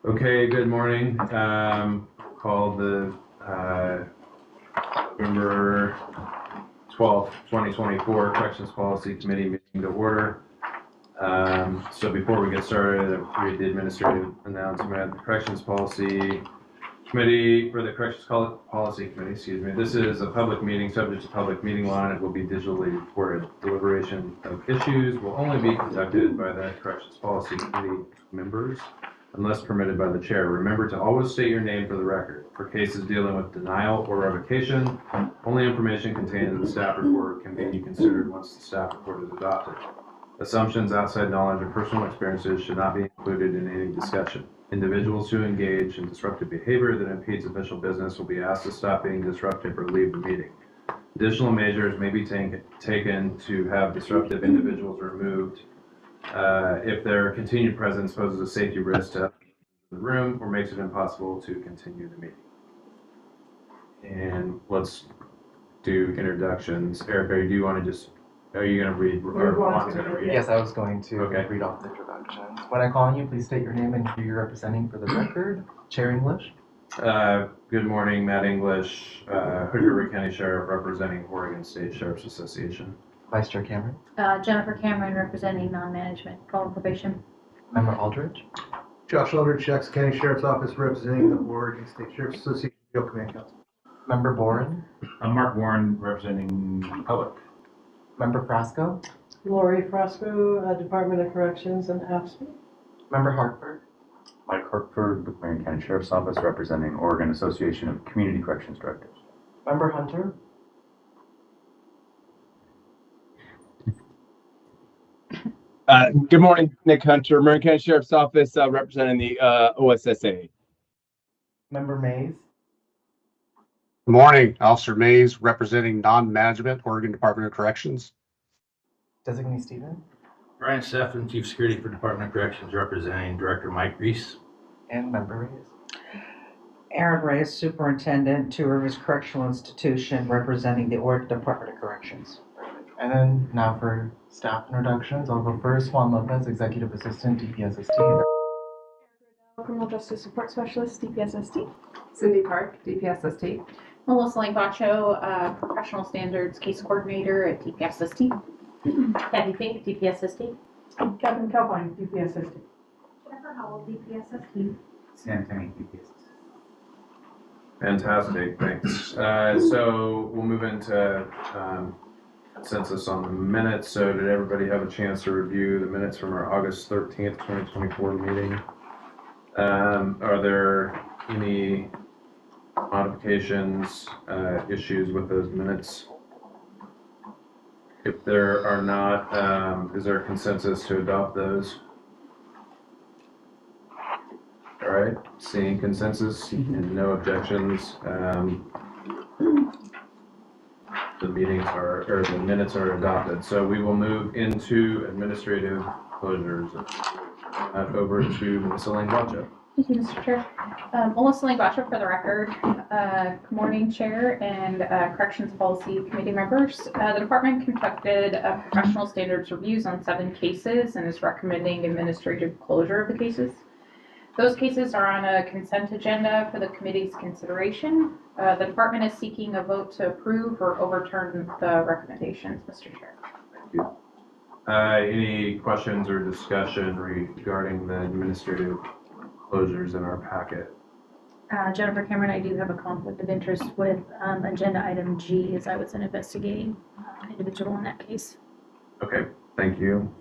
Okay, good morning. Call the November 12th, 2024 Corrections Policy Committee meeting to order. So before we get started, I'll read the administrative announcement. The Corrections Policy Committee, for the Corrections Policy Committee, excuse me, this is a public meeting subject to public meeting law, and it will be digitally recorded. Deliberation of issues will only be conducted by the Corrections Policy Committee members unless permitted by the chair. Remember to always state your name for the record. For cases dealing with denial or revocation, only information contained in the staff report can be considered once the staff report is adopted. Assumptions, outside knowledge, or personal experiences should not be included in any discussion. Individuals who engage in disruptive behavior that impedes official business will be asked to stop being disruptive or leave the meeting. Additional measures may be taken to have disruptive individuals removed if their continued presence poses a safety risk to the room or makes it impossible to continue the meeting. And let's do introductions. Eric, are you going to read? Yes, I was going to Okay. read off the introductions. When I call on you, please state your name and who you're representing for the record. Chair English. Good morning, Matt English, Hood River County Sheriff representing Oregon State Sheriff's Association. Vice Chair Cameron. Jennifer Cameron representing non-management, parole and probation. Member Aldridge. Josh Aldridge, Jackson County Sheriff's Office, representing the Oregon State Sheriff's Association Field Command Council. Member Boren. I'm Mark Warren, representing the public. Member Frasco. Lori Frasco, Department of Corrections and AFSCME. Member Hartford. Mike Hartford, with Marion County Sheriff's Office, representing Oregon Association of Community Corrections Directors. Member Hunter. Good morning, Nick Hunter, Marion County Sheriff's Office, representing the OSSA. Member Mays. Good morning, Officer Mays, representing non-management, Oregon Department of Corrections. Designee Stephen. Brian Steffen, Chief Security for Department of Corrections, representing Director Mike Reese. And Member Reyes. Aaron Reyes, Superintendent, Two Rivers Correctional Institution, representing the Oregon Department of Corrections. And then now for staff introductions. I'll go first. Juan Lopez, Executive Assistant, DPSST. Criminal Justice Support Specialist, DPSST. Cindy Park, DPSST. Melissa Langbacho, Professional Standards Case Coordinator at DPSST. Kathy Fink, DPSST. Kevin Calpine, DPSST. Jennifer Howell, DPSST. Sam Kenny, DPS. Fantastic, thanks. So we'll move into consensus on the minutes. So did everybody have a chance to review the minutes from our August 13th, 2024 meeting? Are there any modifications, issues with those minutes? If there are not, is there a consensus to adopt those? All right, seeing consensus and no objections, the minutes are adopted. So we will move into administrative closures. Over to Melissa Langbacho. Thank you, Mr. Chair. Melissa Langbacho for the record. Good morning, Chair and Corrections Policy Committee members. The department conducted professional standards reviews on 7 cases and is recommending administrative closure of the cases. Those cases are on a consent agenda for the committee's consideration. The department is seeking a vote to approve or overturn the recommendations, Mr. Chair. Thank you. Any questions or discussion regarding the administrative closures in our packet? Jennifer Cameron, I do have a conflict of interest with agenda item G, as I was an investigating individual in that case. Okay, thank you.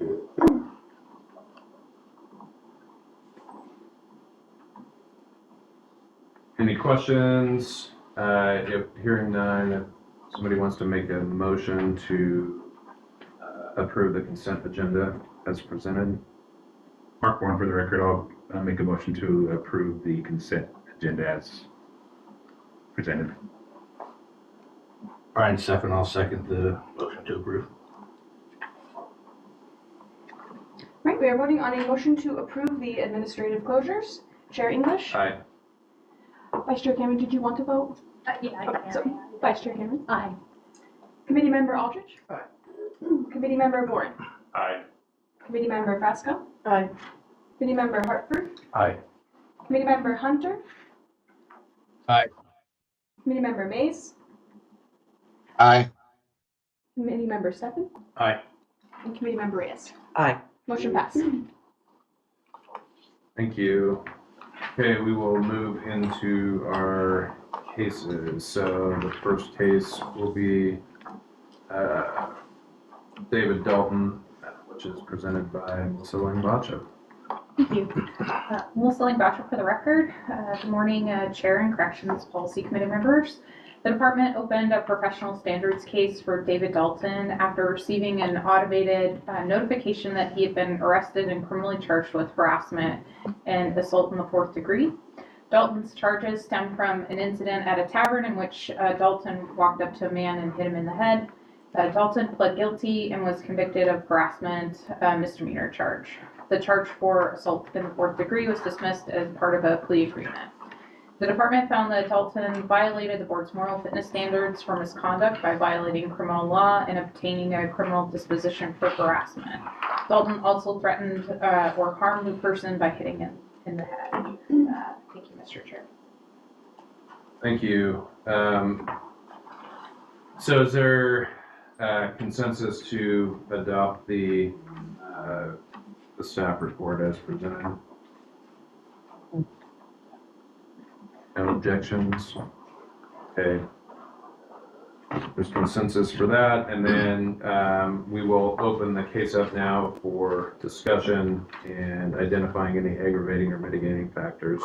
Any questions? If hearing none, if somebody wants to make a motion to approve the consent agenda as presented. Mark Warren, for the record, I'll make a motion to approve the consent agenda as presented. Brian Steffen, I'll second the motion to approve. Right, we are voting on a motion to approve the administrative closures. Chair English. Aye. Vice Chair Cameron, did you want to vote? Yeah, I can. Vice Chair Cameron. Aye. Committee Member Aldrich. Aye. Committee Member Boren. Aye. Committee Member Frasco. Aye. Committee Member Hartford. Aye. Committee Member Hunter. Aye. Committee Member Mays. Aye. Committee Member Stefan. Aye. And Committee Member Reyes. Aye. Motion passed. Thank you. Okay, we will move into our cases. So the first case will be David Dalton, which is presented by Melissa Langbacha. Thank you. Melissa Langbacha for the record. Good morning, Chair and Corrections Policy Committee members. The department opened a professional standards case for David Dalton after receiving an automated notification that he had been arrested and criminally charged with harassment and assault in the 4th degree. Dalton's charges stem from an incident at a tavern in which Dalton walked up to a man and hit him in the head. Dalton pled guilty and was convicted of harassment misdemeanor charge. The charge for assault in the 4th degree was dismissed as part of a plea agreement. The department found that Dalton violated the board's moral fitness standards for misconduct by violating criminal law and obtaining a criminal disposition for harassment. Dalton also threatened or harmed the person by hitting him in the head. Thank you, Mr. Chair. Thank you. So is there consensus to adopt the staff report as presented? No objections? Okay. There's consensus for that, and then we will open the case up now for discussion and identifying any aggravating or mitigating factors.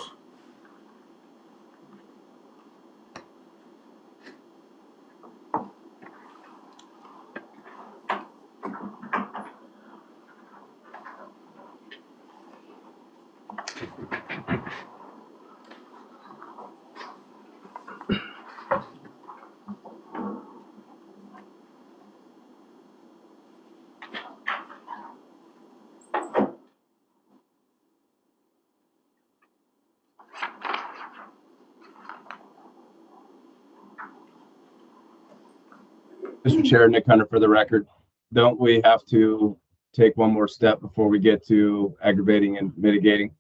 Mr. Chair, Nick Hunter for the record. Don't we have to take one more step before we get to aggravating and mitigating?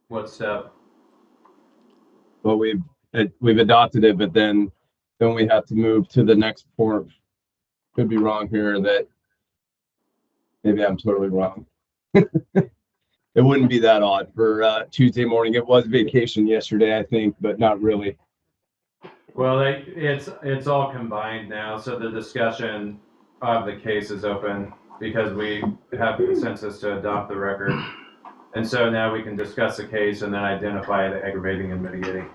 What step? Well, we've adopted it, but then don't we have to move to the next form? Could be wrong here. That maybe I'm totally wrong. It wouldn't be that odd for Tuesday morning. It was vacation yesterday, I think, but not really. Well, it's all combined now, so the discussion of the case is open because we have consensus to adopt the record. And so now we can discuss the case and then identify the aggravating and mitigating.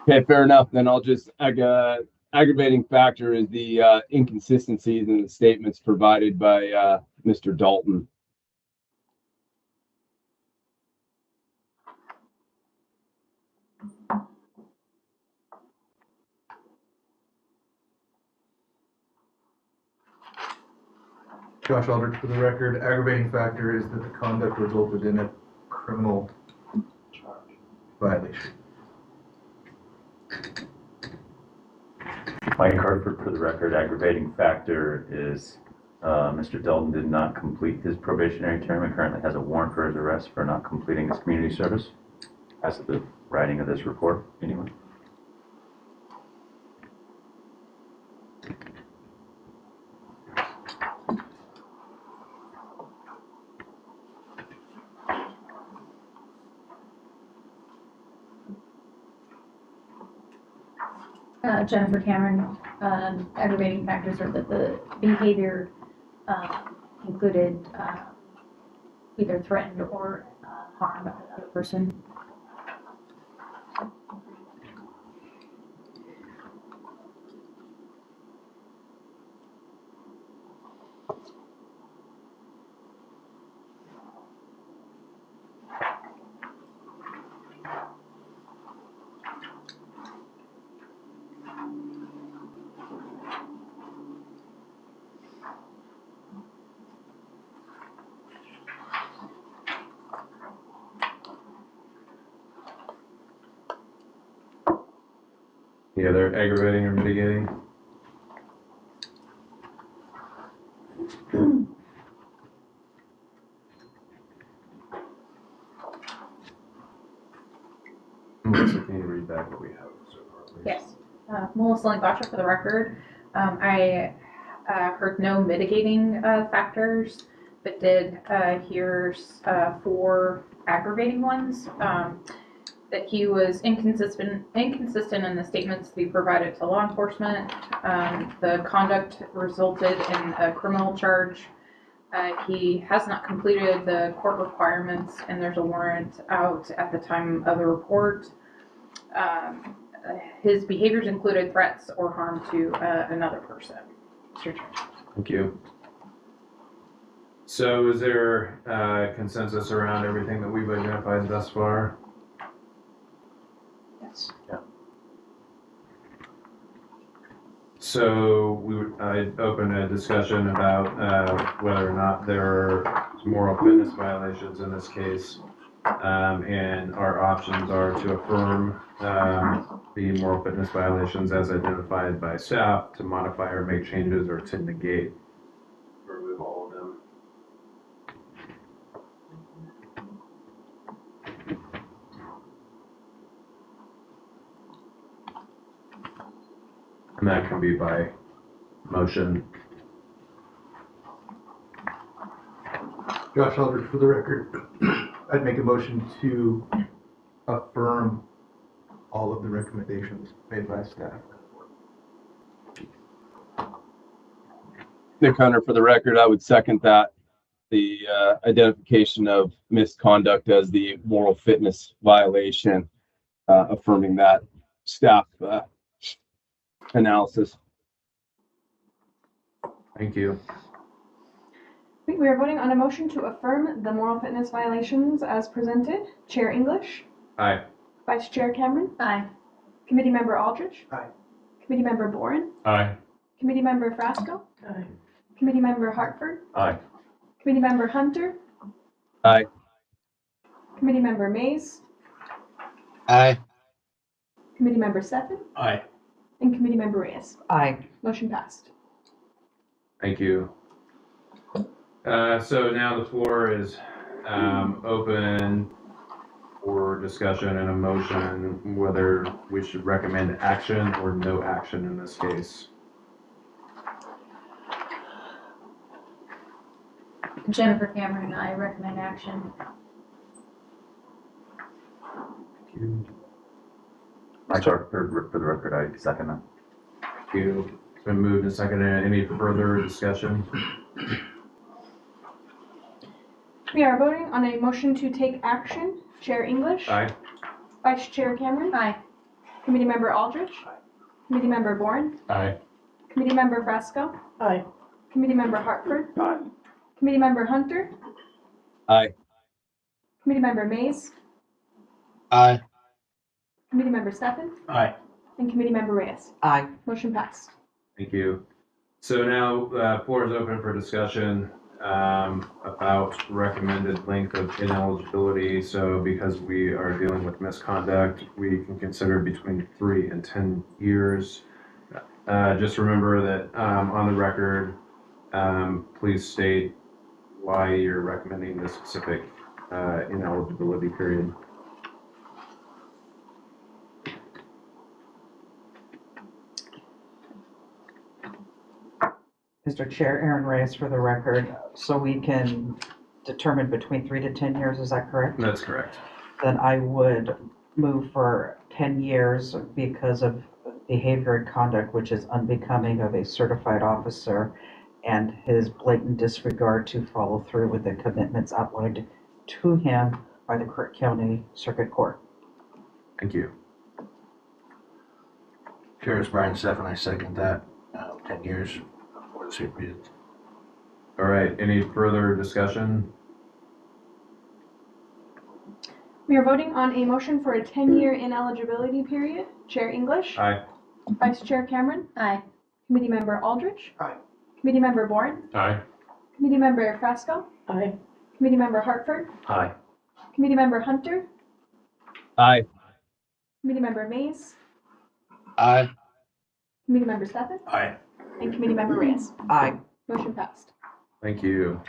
Okay, fair enough. Then I'll just, aggravating factor is the inconsistencies in the statements provided by Mr. Dalton. Josh Aldrich for the record. Aggravating factor is that the conduct resulted in a criminal violation. Mike Hartford for the record. Aggravating factor is Mr. Dalton did not complete his probationary term and currently has a warrant for his arrest for not completing his community service, as of the writing of this report, anyway. Jennifer Cameron, aggravating factors are that the behavior included either threatened or harm another person. Any other aggravating or mitigating? Melissa, can you read back what we have so far, please? Yes. Melissa Langbasha for the record. I heard no mitigating factors, but did hear 4 aggravating ones. That he was inconsistent in the statements that he provided to law enforcement. The conduct resulted in a criminal charge. He has not completed the court requirements, and there's a warrant out at the time of the report. His behaviors included threats or harm to another person. Mr. Chair. Thank you. So is there consensus around everything that we've identified thus far? Yes. Yeah. So I'd open a discussion about whether or not there are moral fitness violations in this case. And our options are to affirm the moral fitness violations as identified by staff, to modify or make changes, or to negate or remove all of them. And that can be by motion. Josh Eldridge for the record. I'd make a motion to affirm all of the recommendations made by staff. Nick Hunter for the record, I would second that. The identification of misconduct as the moral fitness violation, affirming that staff analysis. Thank you. We are voting on a motion to affirm the moral fitness violations as presented. Chair English. Aye. Vice Chair Cameron. Aye. Committee Member Aldrich. Aye. Committee Member Boren. Aye. Committee Member Frasco. Aye. Committee Member Hartford. Aye. Committee Member Hunter. Aye. Committee Member Mays. Aye. Committee Member Stefan. Aye. And Committee Member Reyes. Aye. Motion passed. Thank you. So now the floor is open for discussion and a motion whether we should recommend action or no action in this case. Jennifer Cameron, I recommend action. Mike Hartford for the record, I second that. Thank you. It's been moved and seconded. Any further discussion? We are voting on a motion to take action. Chair English. Aye. Vice Chair Cameron. Aye. Committee Member Aldrich. Committee Member Boren. Aye. Committee Member Frasco. Aye. Committee Member Hartford. Aye. Committee Member Hunter. Aye. Committee Member Mays. Aye. Committee Member Stefan. Aye. And Committee Member Reyes. Aye. Motion passed. Thank you. So now floor is open for discussion about recommended length of ineligibility. So because we are dealing with misconduct, we can consider between 3 and 10 years. Just remember that on the record, please state why you're recommending this specific ineligibility period. Mr. Chair, Aaron Reyes for the record, so we can determine between 3 to 10 years, is that correct? That's correct. Then I would move for 10 years because of behavior and conduct which is unbecoming of a certified officer and his blatant disregard to follow through with the commitments outlined to him by the Crook County Circuit Court. Thank you. Chair is Brian Stefan, I second that. 10 years for the same reason. All right. Any further discussion? We are voting on a motion for a 10-year ineligibility period. Chair English. Aye. Vice Chair Cameron. Aye. Committee Member Aldrich. Aye. Committee Member Boren. Aye. Committee Member Frasco. Aye. Committee Member Hartford. Aye. Committee Member Hunter. Aye. Committee Member Mays. Aye. Aye. Committeemember Stefan? Aye. And Committeemember Reyes? Aye. Motion passed. Thank you.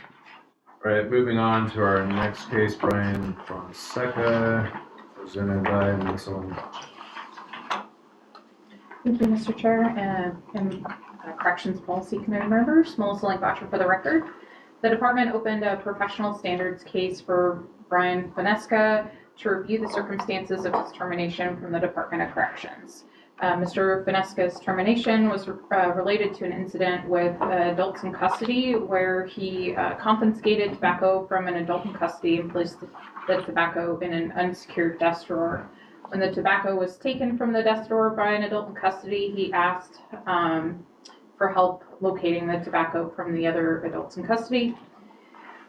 All right, moving on to our next case, Brian Fonseca, presented by Ms. Ellen. Thank you, Mr. Chair, and Corrections Policy Committee members. Melissa Langbotcher for the record. The department opened a professional standards case for Brian Fonseca to review the circumstances of his termination from the Department of Corrections. Mr. Fonseca's termination was related to an incident with adults in custody where he confiscated tobacco from an adult in custody and placed the tobacco in an unsecured desk drawer. When the tobacco was taken from the desk drawer by an adult in custody, he asked for help locating the tobacco from the other adults in custody.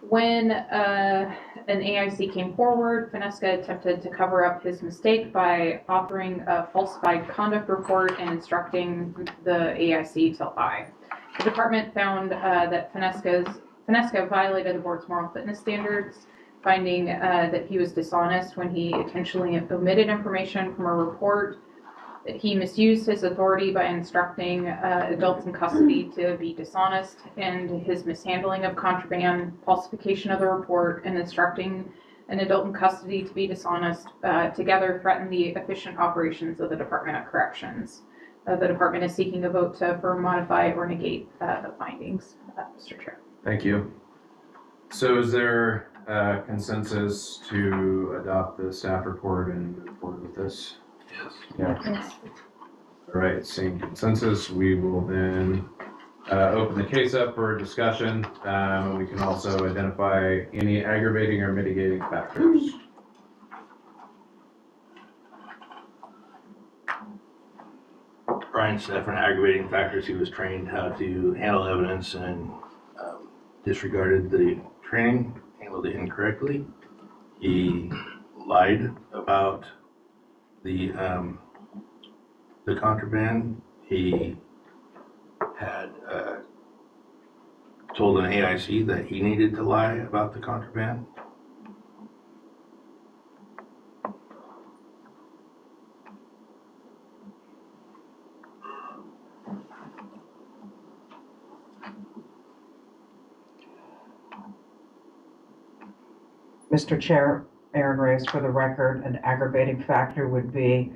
When an AIC came forward, Fonseca attempted to cover up his mistake by authoring a falsified conduct report and instructing the AIC to lie. The department found that Fonseca violated the board's moral fitness standards, finding that he was dishonest when he intentionally omitted information from a report, that he misused his authority by instructing adults in custody to be dishonest, and his mishandling of contraband, falsification of the report, and instructing an adult in custody to be dishonest together threaten the efficient operations of the Department of Corrections. The department is seeking a vote to affirm, modify, or negate the findings, Mr. Chair. Thank you. So is there consensus to adopt the staff report and move forward with this? Yes. Yes. All right, seeing consensus, we will then open the case up for discussion. We can also identify any aggravating or mitigating factors. Brian Stefan, aggravating factors. He was trained how to handle evidence and disregarded the training, handled it incorrectly. He lied about the contraband. He had told an AIC that he needed to lie about the contraband. Mr. Chair, Aaron Reyes, for the record, an aggravating factor would be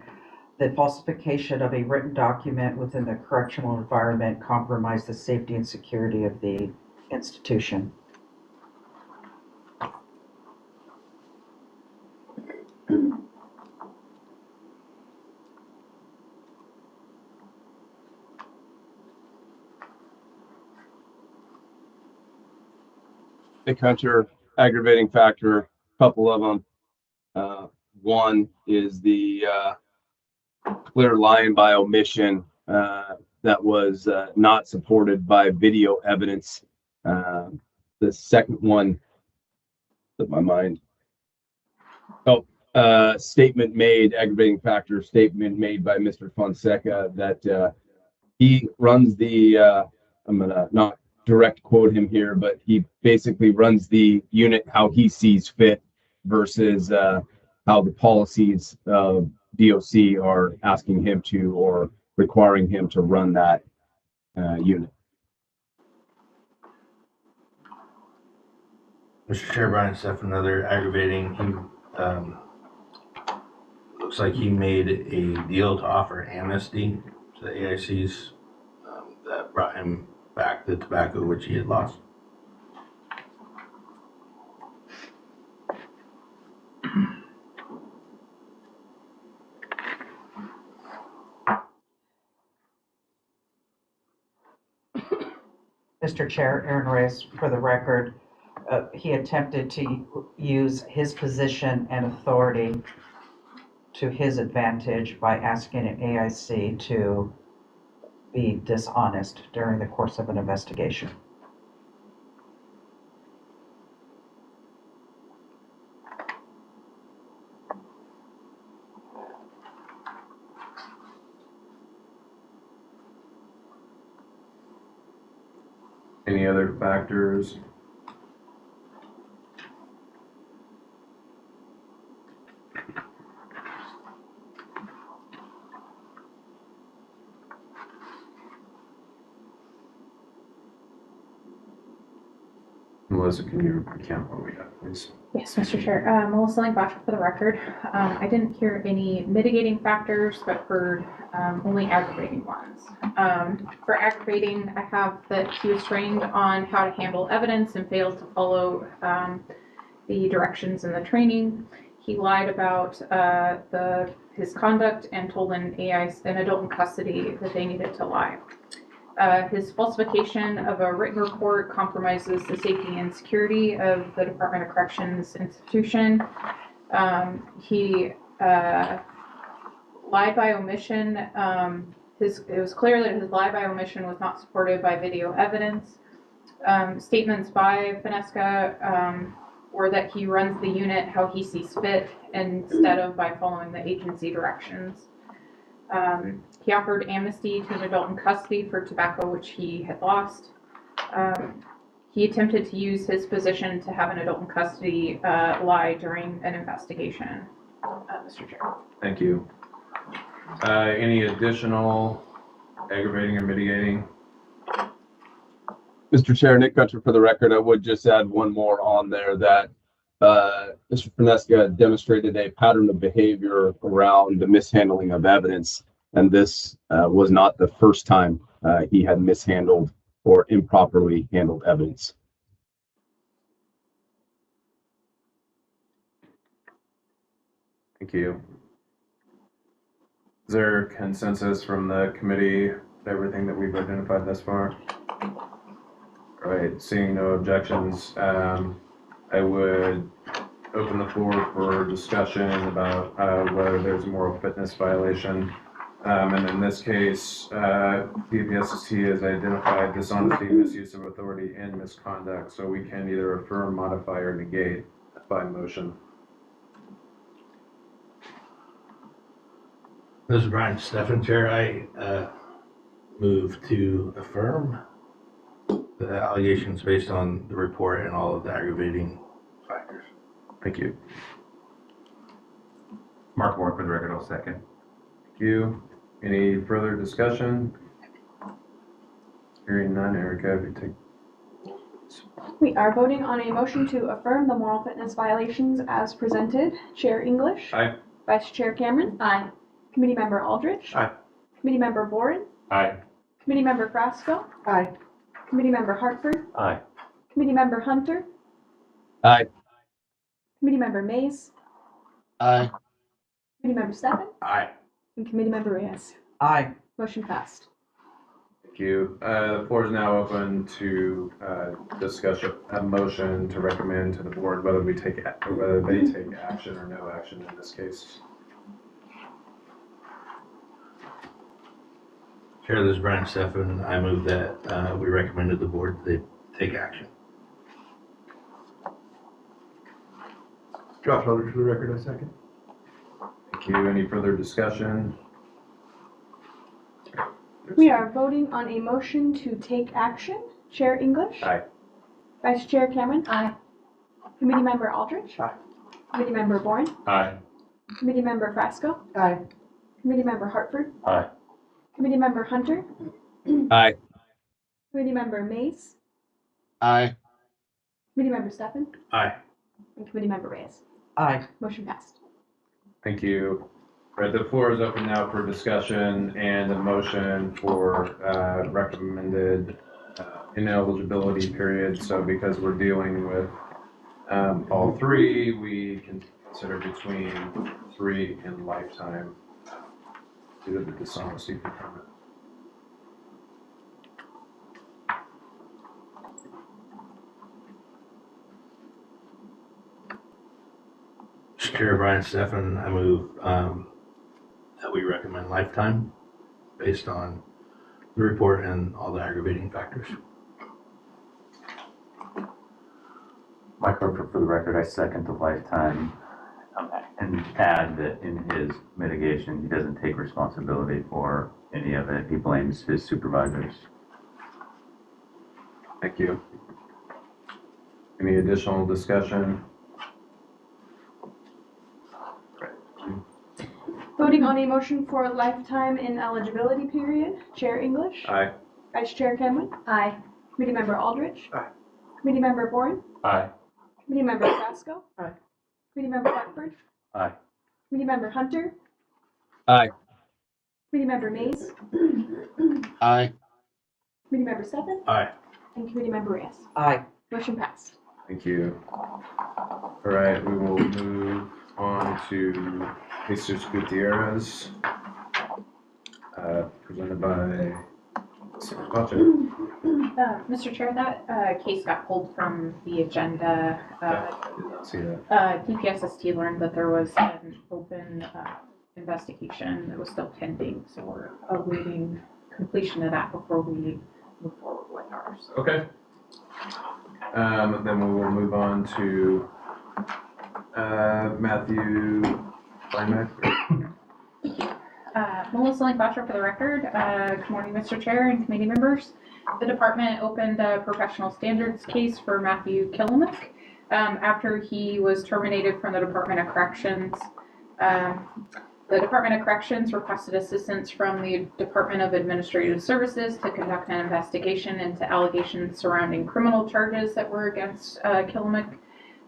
the falsification of a written document within the correctional environment compromise the safety and security of the institution. Nick Hunter, aggravating factor, couple of them. One is the clear lying by omission that was not supported by video evidence. The second one, slipped my mind. Statement made, aggravating factor statement made by Mr. Fonseca that he runs the, I'm gonna not direct quote him here, but he basically runs the unit how he sees fit versus how the policies of DOC are asking him to or requiring him to run that unit. Mr. Chair, Brian Stefan, another aggravating. He looks like he made a deal to offer amnesty to the AICs that brought him back the tobacco which he had lost. Mr. Chair, Aaron Reyes, for the record, he attempted to use his position and authority to his advantage by asking an AIC to be dishonest during the course of an investigation. Any other factors? Melissa, can you recount what we got, please? Yes, Mr. Chair. Melissa Lang Botcher for the record. I didn't hear any mitigating factors, but heard only aggravating ones. For aggravating, I have that he was trained on how to handle evidence and failed to follow the directions in the training. He lied about his conduct and told an adult in custody that they needed to lie. His falsification of a written report compromises the safety and security of the Department of Corrections institution. He lied by omission. It was clear that his lie by omission was not supported by video evidence. Statements by Finesca were that he runs the unit how he sees fit instead of by following the agency directions. He offered amnesty to an adult in custody for tobacco, which he had lost. He attempted to use his position to have an adult in custody lie during an investigation. Mr. Chair. Thank you. Any additional aggravating or mitigating? Mr. Chair, Nick Kutcher for the record. I would just add one more on there that Mr. Finesca demonstrated a pattern of behavior around the mishandling of evidence, and this was not the first time he had mishandled or improperly handled evidence. Thank you. Is there consensus from the committee of everything that we've identified thus far? All right, seeing no objections, I would open the floor for discussion about whether there's a moral fitness violation. And in this case, DPSST has identified dishonesty, misuse of authority, and misconduct. So we can either affirm, modify, or negate by motion. This is Brian Steffen, Chair. I move to affirm the allegations based on the report and all of the aggravating factors. Thank you. Mark Warren for the record, I'll second. Thank you. Any further discussion? Hearing none, Erica, if you take. We are voting on a motion to affirm the moral fitness violations as presented. Chair English. Aye. Vice Chair Cameron. Aye. Committee Member Aldrich. Aye. Committee Member Boren. Aye. Committee Member Frasco. Aye. Committee Member Hartford. Aye. Committee Member Hunter. Aye. Committee Member Mays. Aye. Committee Member Steffen. Aye. And Committee Member Reyes. Aye. Motion passed. Thank you. The floor is now open to discuss a motion to recommend to the board whether they take action or no action in this case. Chair, this is Brian Steffen. I move that we recommended the board they take action. Josh Aldridge for the record, I second. Thank you. Any further discussion? We are voting on a motion to take action. Chair English. Aye. Vice Chair Cameron. Aye. Committee Member Aldrich. Aye. Committee Member Boren. Aye. Committee Member Frasco. Aye. Committee Member Hartford. Aye. Committee Member Hunter. Aye. Committee Member Mays. Aye. Committee Member Steffen. Aye. And Committee Member Reyes. Aye. Motion passed. Thank you. Right, the floor is open now for discussion and a motion for recommended ineligibility period. So because we're dealing with all three, we can consider between 3 and lifetime due to the dishonesty component. Chair Brian Steffen, I move that we recommend lifetime based on the report and all the aggravating factors. Mike Hartford for the record, I second the lifetime and add that in his mitigation, he doesn't take responsibility for any of it. He blames his supervisors. Thank you. Any additional discussion? Voting on a motion for a lifetime ineligibility period. Chair English. Aye. Vice Chair Cameron. Aye. Committee Member Aldrich. Aye. Committee Member Bourne, Aye. Committee Member Pasco. Aye. Committee Member Blackford, Aye. Committee Member Hunter, Aye. Committee Member Mays, Aye. Committee Member Stefan, Aye. and Committee Member Reyes. Aye. Motion passed. Thank you. All right, we will move on to Jesus Gutierrez, presented by Gotcha. Mr. Chair, that case got pulled from the agenda. I did not see that. DPSST learned that there was an open investigation that was still pending, so we're awaiting completion of that before we move forward with ours. Okay. Then we will move on to Matthew Klimek. Melissa Langbotcher for the record. Good morning, Mr. Chair and committee members. The department opened a professional standards case for Matthew Klimek after he was terminated from the Department of Corrections. The Department of Corrections requested assistance from the Department of Administrative Services to conduct an investigation into allegations surrounding criminal charges that were against Klimek.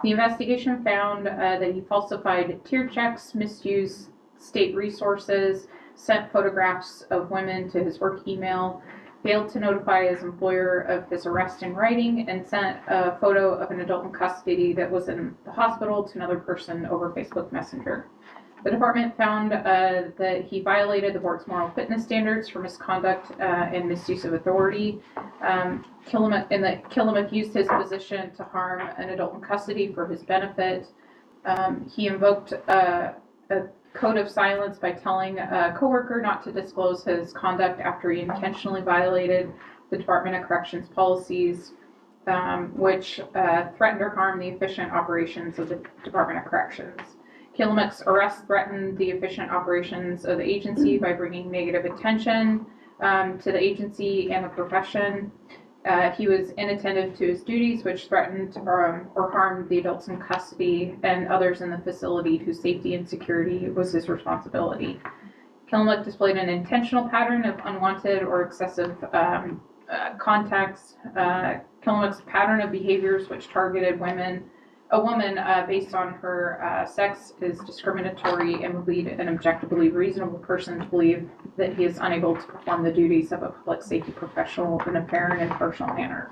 The investigation found that he falsified tier checks, misused state resources, sent photographs of women to his work email, failed to notify his employer of his arrest in writing, and sent a photo of an adult in custody that was in the hospital to another person over Facebook Messenger. The department found that he violated the board's moral fitness standards for misconduct and misuse of authority. Klimek used his position to harm an adult in custody for his benefit. He invoked a code of silence by telling a coworker not to disclose his conduct after he intentionally violated the Department of Corrections policies, which threatened or harmed the efficient operations of the Department of Corrections. Klimek's arrest threatened the efficient operations of the agency by bringing negative attention to the agency and the profession. He was inattentive to his duties, which threatened or harmed the adults in custody and others in the facility whose safety and security was his responsibility. Klimek displayed an intentional pattern of unwanted or excessive contacts. Klimek's pattern of behaviors which targeted a woman based on her sex is discriminatory and would lead an objectively reasonable person to believe that he is unable to perform the duties of a public safety professional in a fair and impartial manner.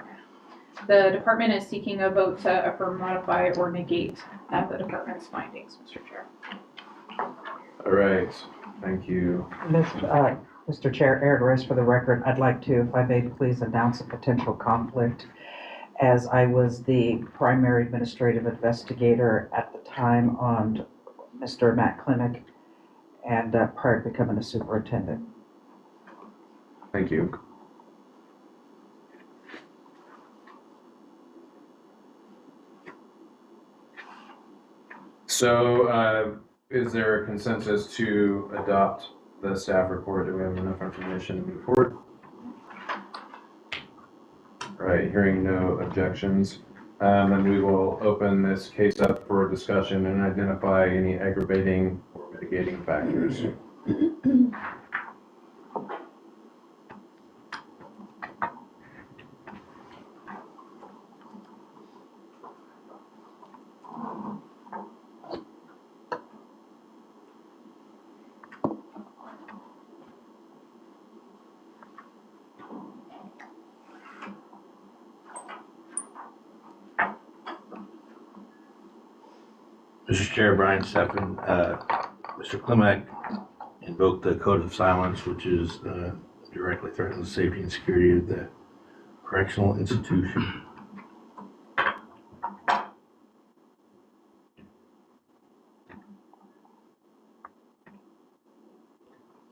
The department is seeking a vote to affirm, modify, or negate the department's findings, Mr. Chair. All right, thank you. Mr. Chair, Aaron Reyes for the record. I'd like to, if I may, please announce a potential conflict, as I was the primary administrative investigator at the time on Mr. Matt Klimek and prior to becoming a superintendent. Thank you. So, is there a consensus to adopt the staff report? Do we have enough information to move forward? All right, hearing no objections, then we will open this case up for discussion and identify any aggravating or mitigating factors. Mr. Chair, Brian Stefan, Mr. Klimek invoked the code of silence, which is directly threatens the safety and security of the correctional institution.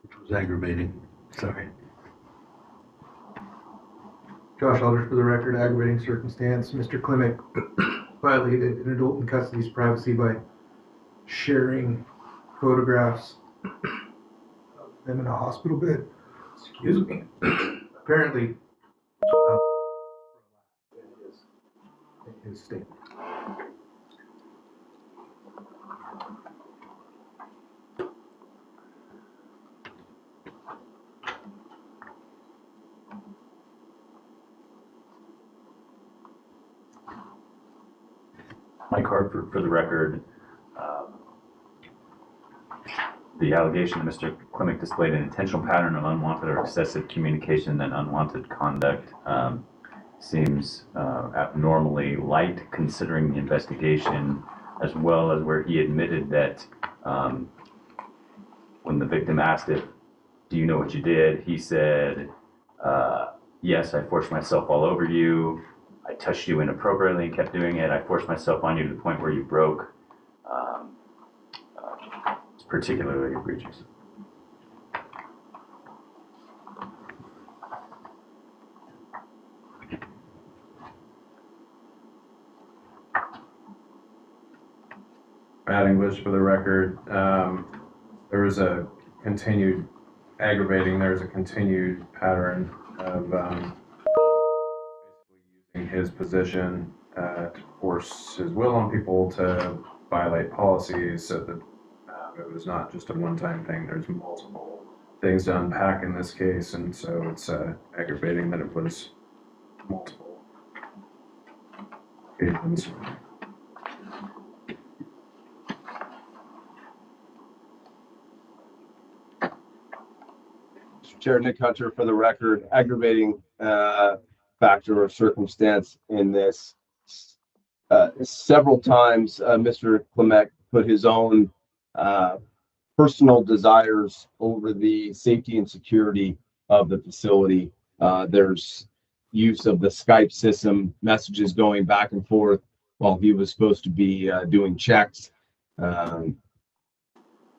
Which was aggravating, sorry. Josh Alders for the record, aggravating circumstance. Mr. Klimek violated an adult in custody's privacy by sharing photographs of them in a hospital bed. Excuse me. Apparently, in his statement. Mike Hartford for the record. The allegation that Mr. Klimek displayed an intentional pattern of unwanted or excessive communication and unwanted conduct seems abnormally light considering the investigation, as well as where he admitted that when the victim asked if, do you know what you did? He said, yes, I forced myself all over you. I touched you inappropriately and kept doing it. I forced myself on you to the point where you broke. It's particularly egregious. Bad English for the record. There was a continued pattern of basically using his position to force his will on people to violate policies, so that it was not just a one-time thing. There's multiple things to unpack in this case, and so it's aggravating that it was multiple occasions. Chair Nick Hunter for the record, aggravating factor or circumstance in this. Several times, Mr. Klimek put his own personal desires over the safety and security of the facility. There's use of the Skype system, messages going back and forth while he was supposed to be doing checks.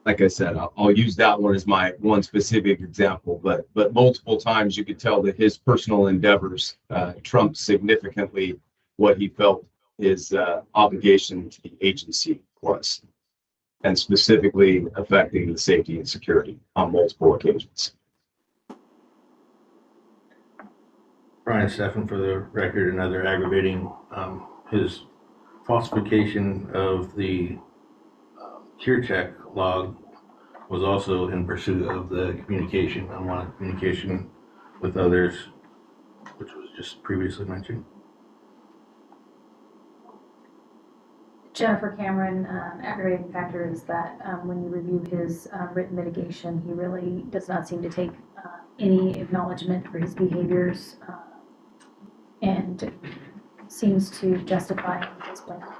Like I said, I'll use that one as my one specific example, but multiple times you could tell that his personal endeavors trumped significantly what he felt his obligation to the agency was, and specifically affecting the safety and security on multiple occasions. Brian Steffen for the record, another aggravating, his falsification of the cure check log was also in pursuit of the communication, unwanted communication with others, which was just previously mentioned. Jennifer Cameron, aggravating factor is that when you review his written mitigation, he really does not seem to take any acknowledgement for his behaviors and seems to justify his blame on others.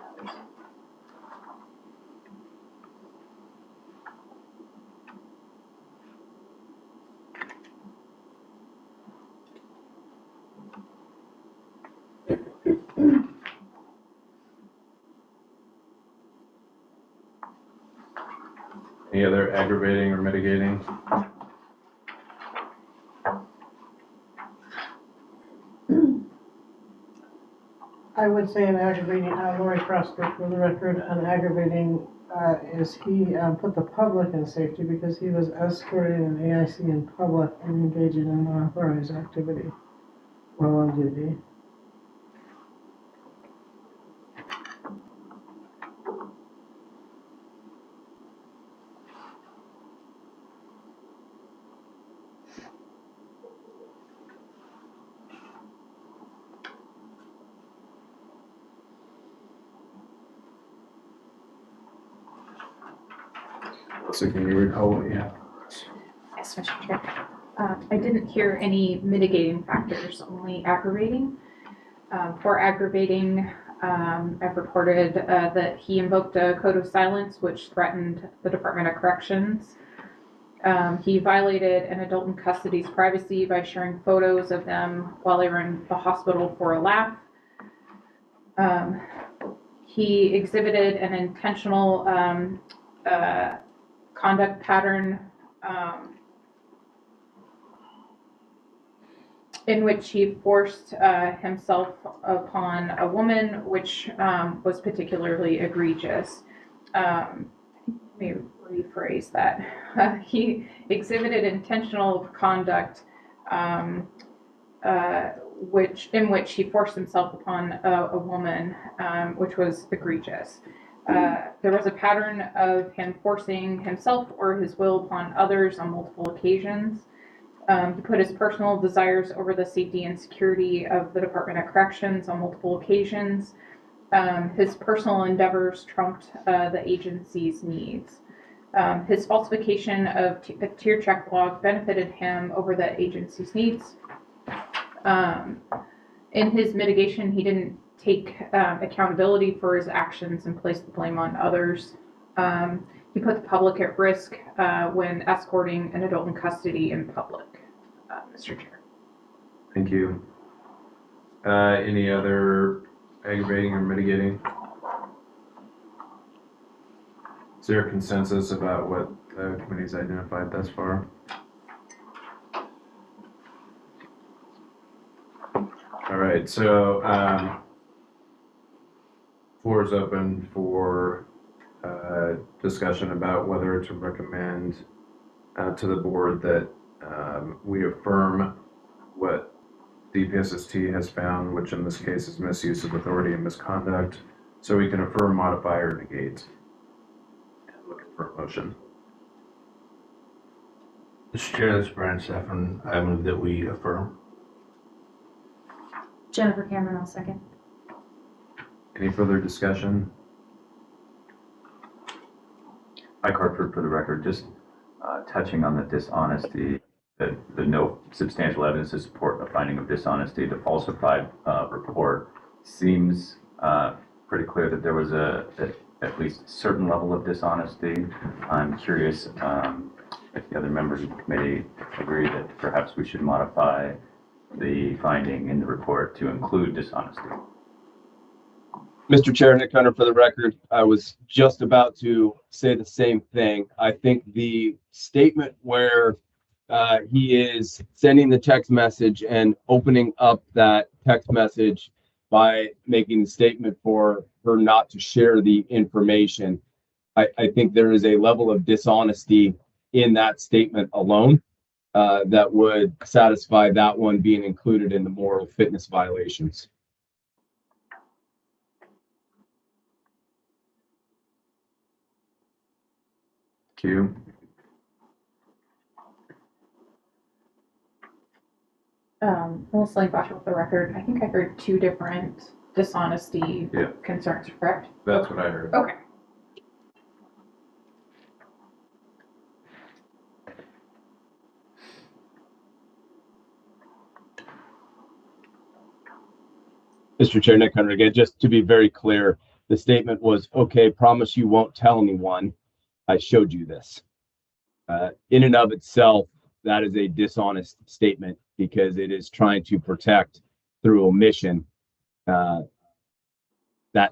Any other aggravating or mitigating? I would say an aggravating, Lori Frosted for the record, an aggravating is he put the public in safety because he was escorting an AIC in public and engaging in unauthorized activity while on duty. So can you recall what you have? Yes, Mr. Chair. I didn't hear any mitigating factors, only aggravating. For aggravating, I've reported that he invoked a code of silence which threatened the Department of Corrections. He violated an adult in custody's privacy by sharing photos of them while they were in the hospital for a laugh. He exhibited an intentional conduct pattern in which he forced himself upon a woman, which was particularly egregious. Let me rephrase that. He exhibited intentional conduct in which he forced himself upon a woman, which was egregious. There was a pattern of him forcing himself or his will upon others on multiple occasions. He put his personal desires over the safety and security of the Department of Corrections on multiple occasions. His personal endeavors trumped the agency's needs. His falsification of a tier check log benefited him over the agency's needs. In his mitigation, he didn't take accountability for his actions and placed the blame on others. He put the public at risk when escorting an adult in custody in public. Mr. Chair. Thank you. Any other aggravating or mitigating? Is there a consensus about what the committee's identified thus far? All right, so floor is open for discussion about whether to recommend to the board that we affirm what DPSST has found, which in this case is misuse of authority and misconduct, so we can affirm, modify, or negate. And looking for a motion. Mr. Chair, this is Brian Steffen. I move that we affirm. Jennifer Cameron, I'll second. Any further discussion? Mike Hartford, for the record, just touching on the dishonesty, the no substantial evidence to support a finding of dishonesty, the falsified report seems pretty clear that there was at least a certain level of dishonesty. I'm curious if the other members of the committee agree that perhaps we should modify the finding in the report to include dishonesty. Mr. Chair, Nick Hunter for the record. I was just about to say the same thing. I think the statement where he is sending the text message and opening up that text message by making the statement for her not to share the information, I think there is a level of dishonesty in that statement alone that would satisfy that one being included in the moral fitness violations. Q. Melissa Lane Bosher, for the record, I think I heard two different dishonesty concerns, correct? That's what I heard. Okay. Mr. Chair, Nick Hunter again, just to be very clear, the statement was, okay, promise you won't tell anyone. I showed you this. In and of itself, that is a dishonest statement because it is trying to protect through omission that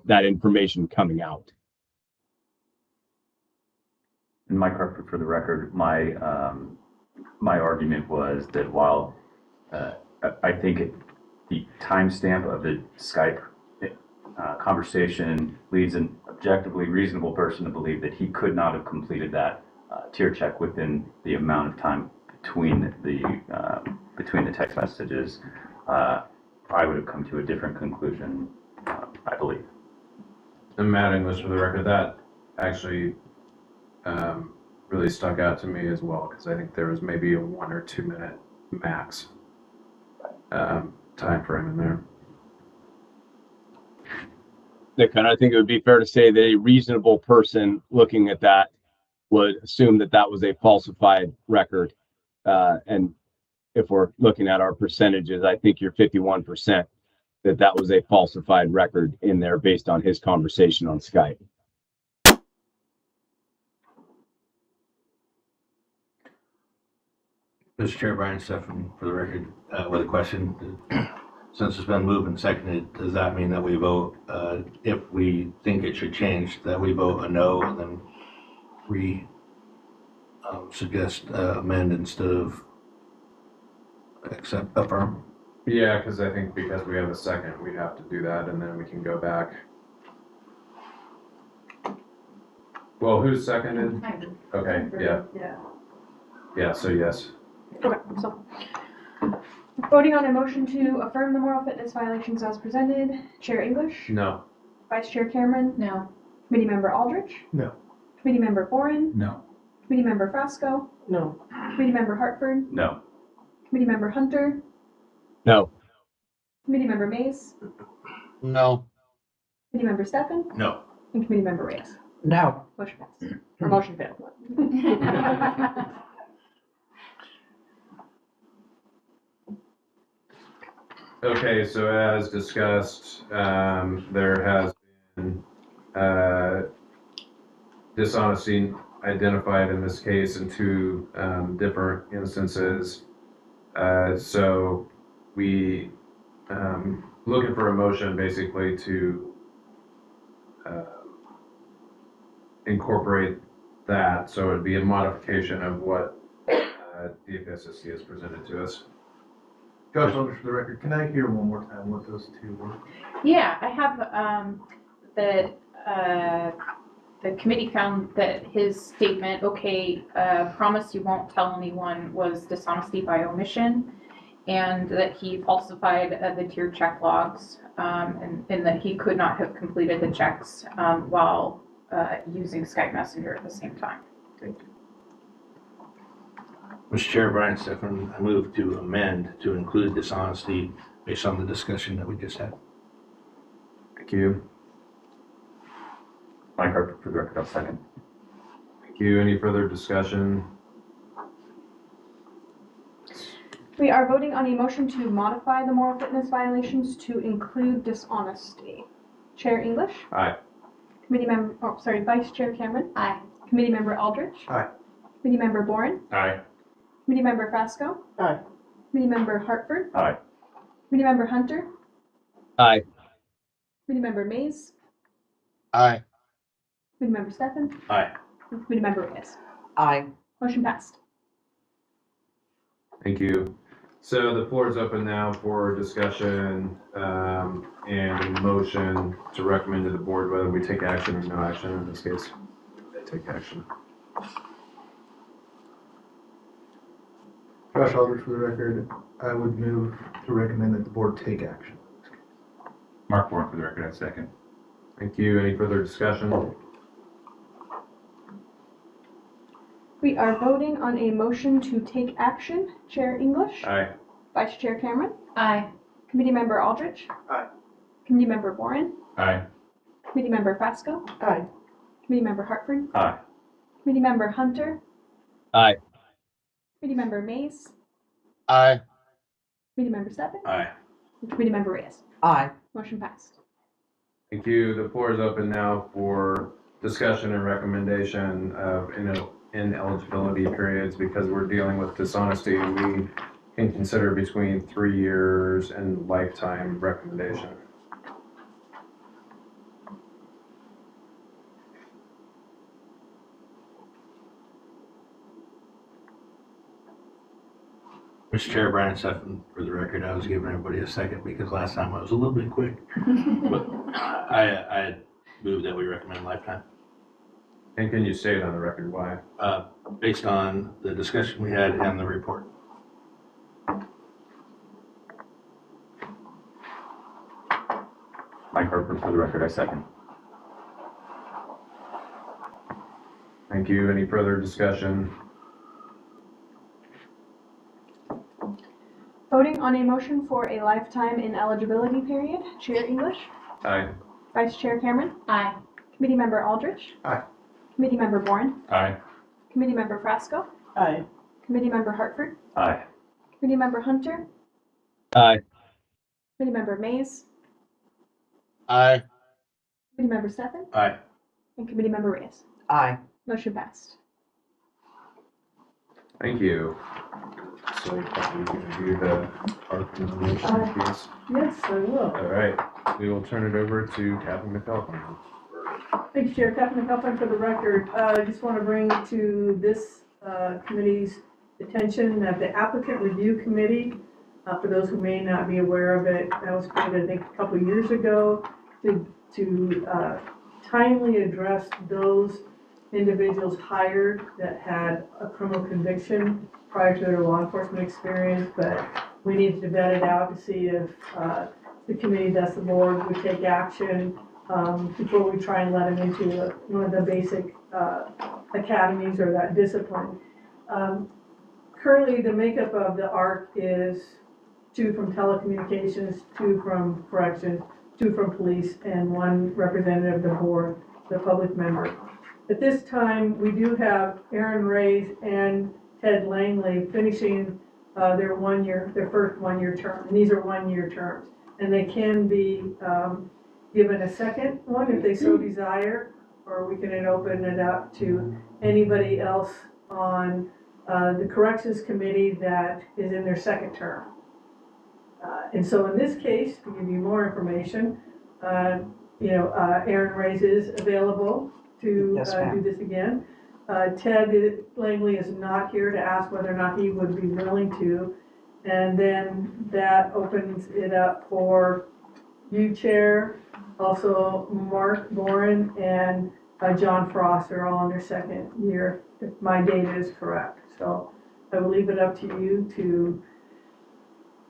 information coming out. And Mike Hartford, for the record, my argument was that while I think the timestamp of the Skype conversation leads an objectively reasonable person to believe that he could not have completed that tier check within the amount of time between the text messages, I would have come to a different conclusion, I believe. And Matt English, for the record, that actually really stuck out to me as well, because I think there was maybe a 1 or 2 minute max time frame in there. Nick, and I think it would be fair to say that a reasonable person looking at that would assume that that was a falsified record. And if we're looking at our percentages, I think you're 51% that was a falsified record in there based on his conversation on Skype. Mr. Chair, Brian Steffen, for the record, with a question. Since it's been moved and seconded, does that mean that we vote, if we think it should change, that we vote a no and then suggest amend instead of affirm? Yeah, because I think because we have a second, we have to do that, and then we can go back. Well, who's seconded? Okay, yeah. Yeah, so yes. Okay, so voting on a motion to affirm the moral fitness violations as presented, Chair English, No. Vice Chair Cameron, No. Committee Member Aldrich, No. Committee Member Boren, No. Committee Member Frasco, No. Committee Member Hartford, No. Committee Member Hunter, No. Committee Member Mays, No. Committee Member Stefan, No. and Committee Member Reyes. No. Motion passed. Or motion failed. Okay, so as discussed, there has been, dishonesty identified in this case in two, different instances. So we, looking for a motion basically to, incorporate that, so it'd be a modification of what, DFSSC has presented to us. Josh Eldridge for the record, can I hear one more time what those two were? Yeah, I have, the committee found that his statement, okay, promise you won't tell anyone, was dishonesty by omission, and that he falsified the tier check logs, and that he could not have completed the checks while using Skype Messenger at the same time. Mr. Chair, Brian Stefan, I move to amend to include dishonesty based on the discussion that we just had. Thank you. Mike Harper for the record, I'll second. Thank you. Any further discussion? We are voting on a motion to modify the moral fitness violations to include dishonesty. Chair English? Aye. Vice Chair Cameron? Aye. Committee Member Aldrich? Aye. Committee Member Boren? Aye. Committee Member Frasco? Aye. Committee Member Hartford? Aye. Committee Member Hunter? Aye. Committee Member Mays? Aye. Committee Member Stefan? Aye. And Committee Member Reyes. Aye. Motion passed. Thank you. So the floor is open now for discussion, and a motion to recommend to the board whether we take action or no action. In this case, take action. Josh Eldridge for the record, I would move to recommend that the board take action. Mark Warren for the record, I second. Thank you. Any further discussion? We are voting on a motion to take action. Chair English? Aye. Vice Chair Cameron? Aye. Committee Member Aldrich? Aye. Committee Member Boren? Aye. Committee Member Frasco? Aye. Committee Member Hartford? Aye. Committee Member Hunter? Aye. Committee Member Mays? Aye. Committee Member Stefan? Aye. And Committee Member Reyes. Aye. Motion passed. Thank you. The floor is open now for discussion and recommendation of ineligibility periods because we're dealing with dishonesty. We can consider between 3 years and lifetime recommendation. Mr. Chair, Brian Stefan, for the record, I was giving everybody a second because last time I was a little bit quick. But I had moved that we recommend lifetime. And can you state on the record why? Based on the discussion we had and the report. Mike Harper for the record, I second. Thank you. Any further discussion? Voting on a motion for a lifetime ineligibility period. Chair English? Aye. Vice Chair Cameron? Aye. Committee Member Aldrich? Aye. Committee Member Boren? Aye. Committee Member Frasco? Aye. Committee Member Hartford? Aye. Committee Member Hunter? Aye. Committee Member Mays? Aye. Committee Member Stefan? Aye. And Committee Member Reyes. Aye. Motion passed. Thank you. So you can do the ARC nomination piece. Yes, I will. All right. We will turn it over to Kathy McAlpin. Thanks, Chair. Captain McAlpin for the record. I just want to bring to this committee's attention that the applicant review committee, for those who may not be aware of it, that was created, I think, a couple of years ago to timely address those individuals hired that had a criminal conviction prior to their law enforcement experience, but we needed to vet it out to see if the committee, thus the board, would take action before we try and let them into one of the basic academies or that discipline. Currently, the makeup of the ARC is 2 from telecommunications, 2 from corrections, 2 from police, and 1 representative of the board, the public member. At this time, we do have Aaron Reyes and Ted Langley finishing their first 1-year term. And these are 1-year terms. And they can be given a second one if they so desire, or we can open it up to anybody else on the corrections committee that is in their second term. And so in this case, to give you more information, Aaron Reyes is available to Yes, ma'am. do this again. Ted Langley is not here to ask whether or not he would be willing to. And then that opens it up for you, Chair, also Mark Boren and John Frost are all in their second year, if my data is correct. So I will leave it up to you to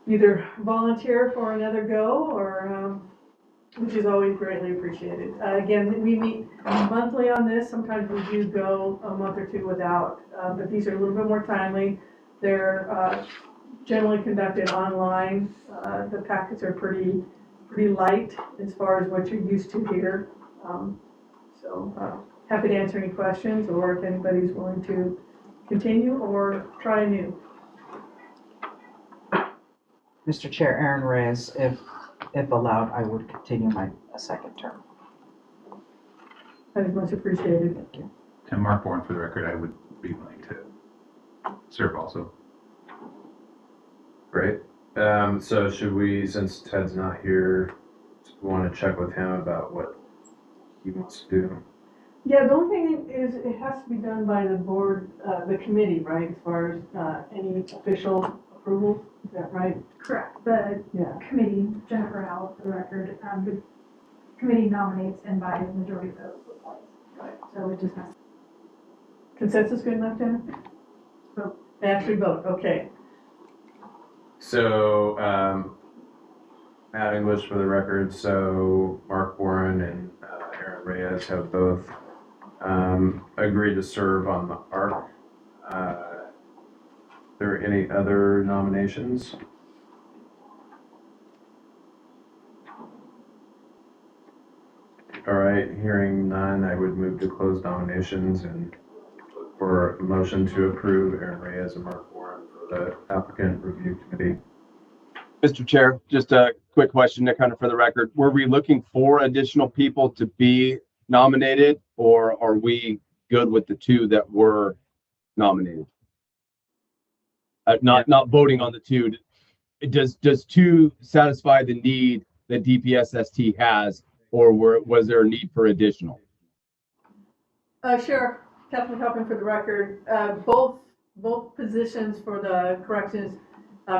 either volunteer for another go or, which is always greatly appreciated. Again, we meet monthly on this. Sometimes we do go a month or 2 without, but these are a little bit more timely. They're generally conducted online. The packets are pretty light as far as what you're used to here. Happy to answer any questions, or if anybody's willing to continue or try anew. Mr. Chair, Aaron Reyes, if allowed, I would continue my second term. That is much appreciated. Thank you. And Mark Bourne, for the record, I would be willing to serve also. Great. So should we, since Ted's not here, want to check with him about what he wants to do? Yeah, the only thing is it has to be done by the board, the committee, right, as far as any official approval, is that right? Correct. The committee, Jennifer Howell, for the record, the committee nominates and by majority vote appoints. Right. So it just has. Consensus good enough, Jennifer? Vote. Actually vote, okay. So, Matt English for the record, so Mark Warren and Aaron Reyes have both agreed to serve on the ARC. Are there any other nominations? All right, hearing none, I would move to close nominations and look for a motion to approve Aaron Reyes and Mark Warren for the applicant review committee. Mr. Chair, just a quick question to kind of for the record. Were we looking for additional people to be nominated, or are we good with the 2 that were nominated? Not voting on the 2. Does 2 satisfy the need that DPSST has, or was there a need for additional? Sheriff Kathleen Huffman for the record, both positions for the corrections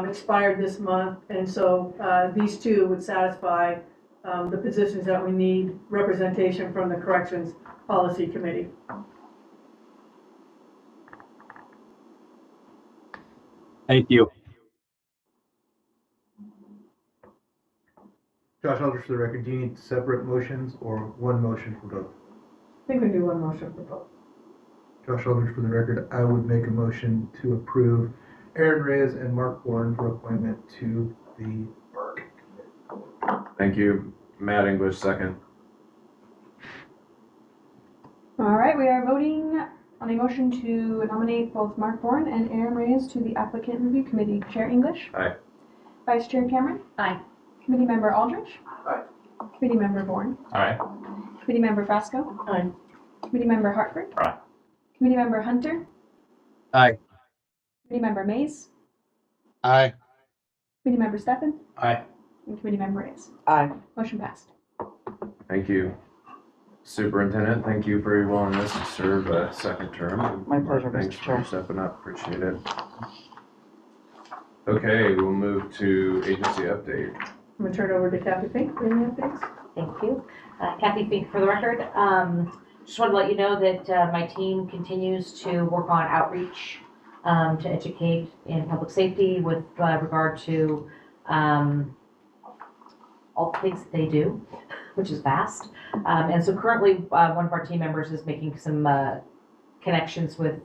expired this month, and so these 2 would satisfy the positions that we need representation from the Corrections Policy Committee. Thank you. Josh Eldridge for the record, do you need separate motions or one motion for both? I think we do one motion for both. Josh Eldridge for the record, I would make a motion to approve Aaron Reyes and Mark Bourne for appointment to the ARC. Thank you. Matt English, second. All right, we are voting on a motion to nominate both Mark Bourne and Aaron Reyes to the applicant review committee. Chair English? Aye. Vice Chair Cameron? Aye. Committee Member Aldrich? Aye. Committee Member Bourne? Aye. Committee Member Frasco? Aye. Committee Member Hartford? Aye. Committee Member Hunter? Aye. Committee Member Mays? Aye. Committee Member Steffen? Aye. And Committee Member Reyes. Aye. Motion passed. Thank you. Superintendent, thank you for your willingness to serve a second term. My pleasure, Thanks Mr. for Chair. stepping up, appreciate it. Okay, we'll move to agency update. I'm gonna turn it over to Kathy Fink for any updates. Thank you. Kathy Fink for the record. Just wanted to let you know that my team continues to work on outreach to educate in public safety with regard to all the things that they do, which is vast. And so currently, one of our team members is making some connections with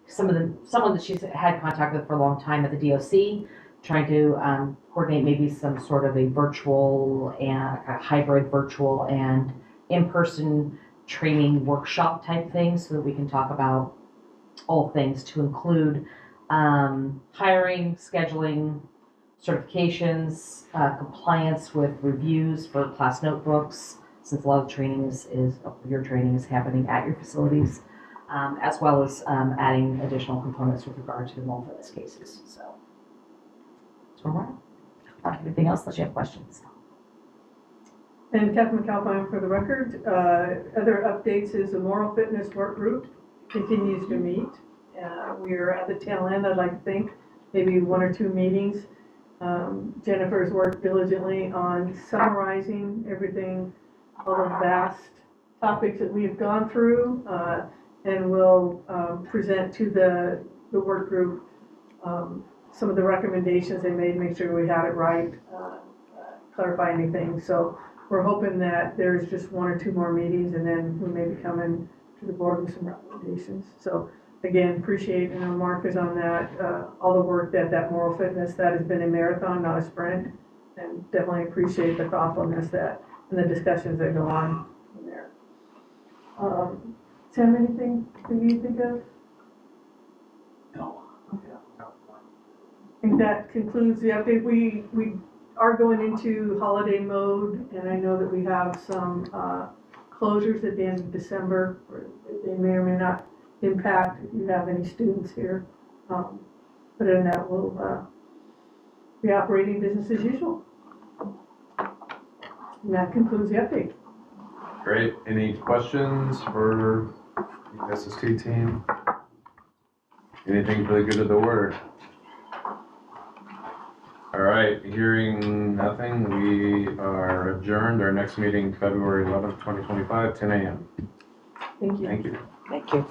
someone that she's had contact with for a long time at the DOC, trying to coordinate maybe some sort of a virtual and a hybrid virtual and in-person training workshop type thing so that we can talk about all things to include hiring, scheduling, certifications, compliance with reviews for class notebooks, since a lot of training your training is happening at your facilities, as well as adding additional components with regard to the moral fitness cases. So that's where we're at. Anything else unless you have questions? And Catherine McAlpine for the record. Other updates is the moral fitness work group continues to meet. We're at the tail end, I'd like to think, maybe 1 or 2 meetings. Jennifer's worked diligently on summarizing everything, all the vast topics that we've gone through, and we'll present to the work group some of the recommendations they made, make sure we had it right, clarify anything. So we're hoping that there's just 1 or 2 more meetings, and then we may be coming to the board with some recommendations. So again, appreciate, Mark is on that, all the work that moral fitness, that has been a marathon, not a sprint, and definitely appreciate the thoughtfulness and the discussions that go on in there. Sam, anything that you think of? No. Okay. I think that concludes the update. We are going into holiday mode, and I know that we have some closures at the end of December, or they may or may not impact if you have any students here. But in that, we'll be operating business as usual. And that concludes the update. Great. Any questions for the SST team? Anything for the good of the order? All right, hearing nothing, we are adjourned. Our next meeting, February 11th, 2025, 10 a.m. Thank you. Thank you. Thank you.